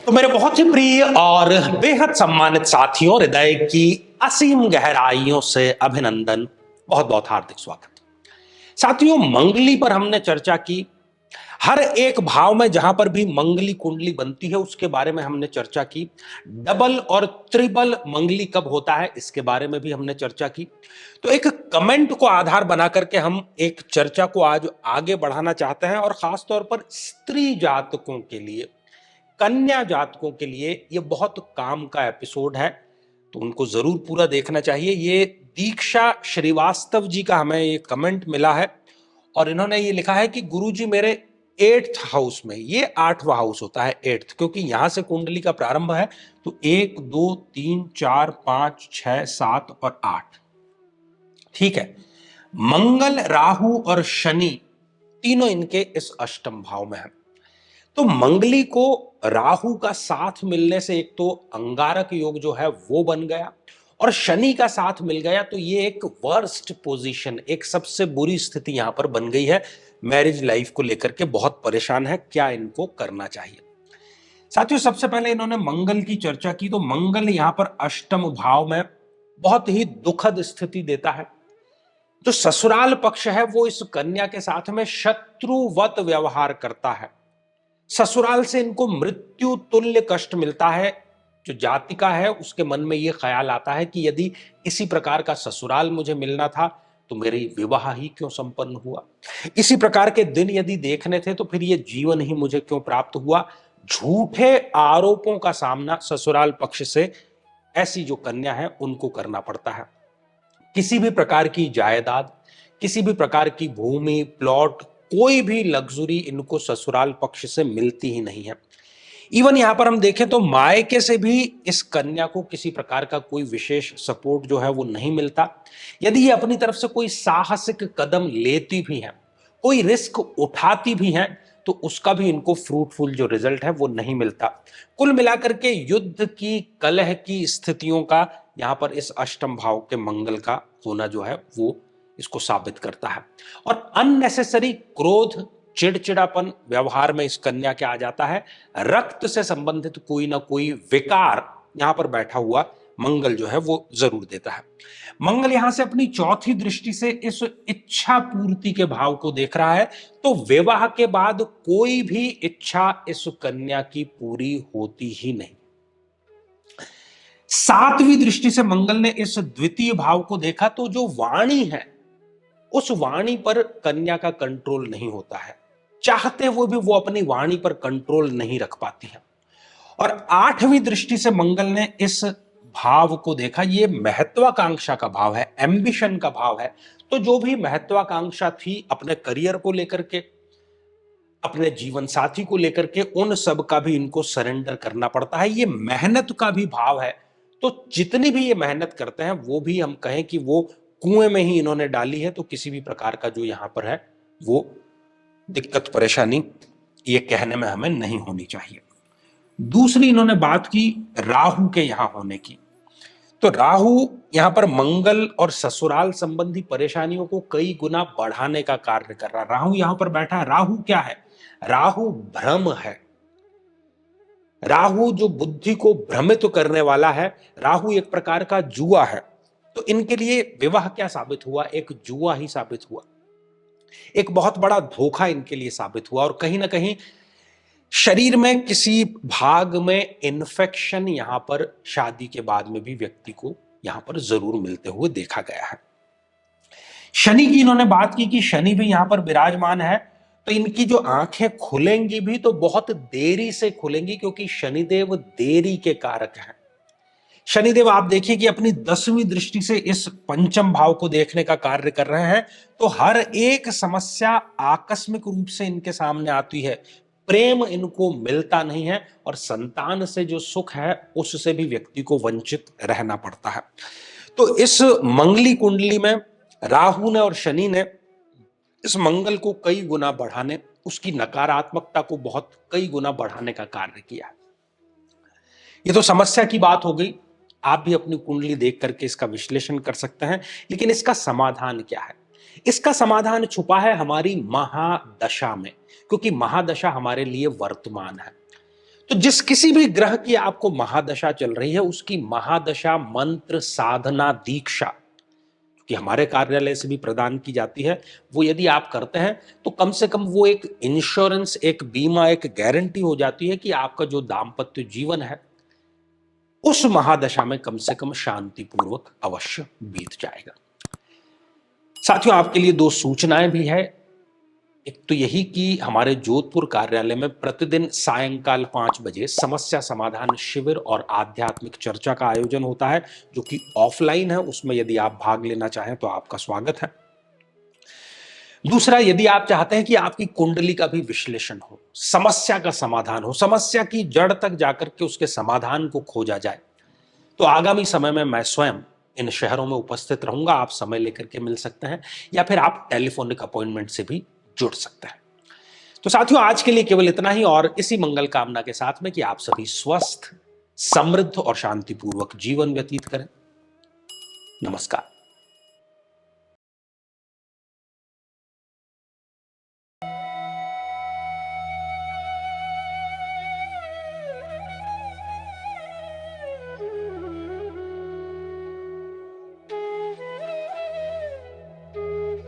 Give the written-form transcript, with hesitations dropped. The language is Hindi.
तो मेरे बहुत ही प्रिय और बेहद सम्मानित साथियों, हृदय की असीम गहराइयों से अभिनंदन, बहुत बहुत हार्दिक स्वागत। साथियों, मंगली पर हमने चर्चा की। हर एक भाव में जहां पर भी मंगली कुंडली बनती है उसके बारे में हमने चर्चा की। डबल और ट्रिपल मंगली कब होता है इसके बारे में भी हमने चर्चा की। तो एक कमेंट को आधार बना करके हम एक चर्चा को आज आगे बढ़ाना चाहते हैं, और खास तौर पर स्त्री जातकों के लिए, कन्या जातकों के लिए ये बहुत काम का एपिसोड है, तो उनको जरूर पूरा देखना चाहिए। ये दीक्षा श्रीवास्तव जी का हमें ये कमेंट मिला है, और इन्होंने ये लिखा है कि गुरुजी मेरे 8th हाउस में, ये 8वां हाउस होता है 8th, क्योंकि यहां से कुंडली का प्रारंभ है। तो 1 2 3 4 5 6 7 और 8, ठीक है। मंगल, राहु और शनि तीनों इनके इस अष्टम भाव में है। तो मंगली को राहु का साथ मिलने से एक तो अंगारक योग जो है वो बन गया, और शनि का साथ मिल गया, तो ये एक वर्स्ट पोजीशन, एक सबसे बुरी स्थिति यहां पर बन गई है। मैरिज लाइफ को लेकर के बहुत परेशान है, क्या इनको करना चाहिए। साथियों, सबसे पहले इन्होंने मंगल की चर्चा की, तो मंगल यहां पर अष्टम भाव में बहुत ही दुखद स्थिति देता है। जो ससुराल पक्ष है वो इस कन्या के साथ में शत्रुवत व्यवहार करता है। ससुराल से इनको मृत्यु तुल्य कष्ट मिलता है। जो जातिका है उसके मन में यह ख्याल आता है कि यदि इसी प्रकार का ससुराल मुझे मिलना था तो मेरी विवाह ही क्यों संपन्न हुआ, इसी प्रकार के दिन यदि देखने थे तो फिर यह जीवन ही मुझे क्यों प्राप्त हुआ। झूठे आरोपों का सामना ससुराल पक्ष से ऐसी जो कन्या है उनको करना पड़ता है। किसी भी प्रकार की जायदाद, किसी भी प्रकार की भूमि, प्लॉट, कोई भी लग्जरी इनको ससुराल पक्ष से मिलती ही नहीं है। इवन यहां पर हम देखें तो मायके से भी इस कन्या को किसी प्रकार का कोई विशेष सपोर्ट जो है वो नहीं मिलता। यदि ये अपनी तरफ से कोई साहसिक कदम लेती भी है, कोई रिस्क उठाती भी है, तो उसका भी इनको फ्रूटफुल जो रिजल्ट है वो नहीं मिलता। कुल मिलाकर के युद्ध की, कलह की स्थितियों का यहां पर इस अष्टम भाव के मंगल का होना जो है वो इसको साबित करता है। और अननेसेसरी क्रोध, चिड़चिड़ापन व्यवहार में इस कन्या के आ जाता है। रक्त से संबंधित कोई ना कोई विकार यहां पर बैठा हुआ मंगल जो है वो जरूर देता है। मंगल यहां से अपनी चौथी दृष्टि से इस इच्छा पूर्ति के भाव को देख रहा है, तो विवाह के बाद कोई भी इच्छा इस कन्या की पूरी होती ही नहीं। सातवीं दृष्टि से मंगल ने इस द्वितीय भाव को देखा, तो जो वाणी है उस वाणी पर कन्या का कंट्रोल नहीं होता है। चाहते हुए भी वो अपनी वाणी पर कंट्रोल नहीं रख पाती है। और आठवीं दृष्टि से मंगल ने इस भाव को देखा, ये महत्वाकांक्षा का भाव है, एम्बिशन का भाव है। तो जो भी महत्वाकांक्षा थी अपने करियर को लेकर के, अपने जीवन साथी को लेकर के, उन सब का भी इनको सरेंडर करना पड़ता है। ये मेहनत का भी भाव है, तो जितनी भी ये मेहनत करते हैं वो भी हम कहें कि वो कुएं में ही इन्होंने डाली है, तो किसी भी प्रकार का जो यहां पर है वो दिक्कत परेशानी ये कहने में हमें नहीं होनी चाहिए। दूसरी इन्होंने बात की राहु के यहां होने की, तो राहु यहां पर मंगल और ससुराल संबंधी परेशानियों को कई गुना बढ़ाने का कार्य कर रहा है। राहु यहां पर बैठा है। राहु क्या है? राहु भ्रम है। राहु जो बुद्धि को भ्रमित करने वाला है, राहु एक प्रकार का जुआ है। तो इनके लिए विवाह क्या साबित हुआ? एक जुआ ही साबित हुआ, एक बहुत बड़ा धोखा इनके लिए साबित हुआ। और कहीं ना कहीं शरीर में किसी भाग में इन्फेक्शन यहां पर शादी के बाद में भी व्यक्ति को यहां पर जरूर मिलते हुए देखा गया है। शनि की इन्होंने बात की कि शनि भी यहां पर विराजमान है, तो इनकी जो आंखें खुलेंगी भी तो बहुत देरी से खुलेंगी, क्योंकि शनिदेव देरी के कारक हैं। शनिदेव आप देखिए कि अपनी 10वीं दृष्टि से इस पंचम भाव को देखने का कार्य कर रहे हैं, तो हर एक समस्या आकस्मिक रूप से इनके सामने आती है। प्रेम इनको मिलता नहीं है, और संतान से जो सुख है उससे भी व्यक्ति को वंचित रहना पड़ता है। तो इस मंगली कुंडली में राहु ने और शनि ने इस मंगल को कई गुना बढ़ाने, उसकी नकारात्मकता को बहुत कई गुना बढ़ाने का कार्य किया। ये तो समस्या की बात हो गई, आप भी अपनी कुंडली देख करके इसका विश्लेषण कर सकते हैं। लेकिन इसका समाधान क्या है? इसका समाधान छुपा है हमारी महादशा में, क्योंकि महादशा हमारे लिए वर्तमान है। तो जिस किसी भी ग्रह की आपको महादशा चल रही है, उसकी महादशा मंत्र साधना दीक्षा कि हमारे कार्यालय से भी प्रदान की जाती है, वो यदि आप करते हैं तो कम से कम वो एक इंश्योरेंस, एक बीमा, एक गारंटी हो जाती है कि आपका जो दाम्पत्य जीवन है उस महादशा में कम से कम शांतिपूर्वक अवश्य बीत जाएगा। साथियों, आपके लिए दो सूचनाएं भी है। एक तो यही कि हमारे जोधपुर कार्यालय में प्रतिदिन सायंकाल 5 बजे समस्या समाधान शिविर और आध्यात्मिक चर्चा का आयोजन होता है, जो कि ऑफलाइन है। उसमें यदि आप भाग लेना चाहें तो आपका स्वागत है। दूसरा, यदि आप चाहते हैं कि आपकी कुंडली का भी विश्लेषण हो, समस्या का समाधान हो, समस्या की जड़ तक जाकर के उसके समाधान को खोजा जाए, तो आगामी समय में मैं स्वयं इन शहरों में उपस्थित रहूंगा। आप समय लेकर के मिल सकते हैं या फिर आप टेलीफोनिक अपॉइंटमेंट से भी जुड़ सकते हैं। तो साथियों, आज के लिए केवल इतना ही, और इसी मंगल कामना के साथ में कि आप सभी स्वस्थ, समृद्ध और शांतिपूर्वक जीवन व्यतीत करें। नमस्कार।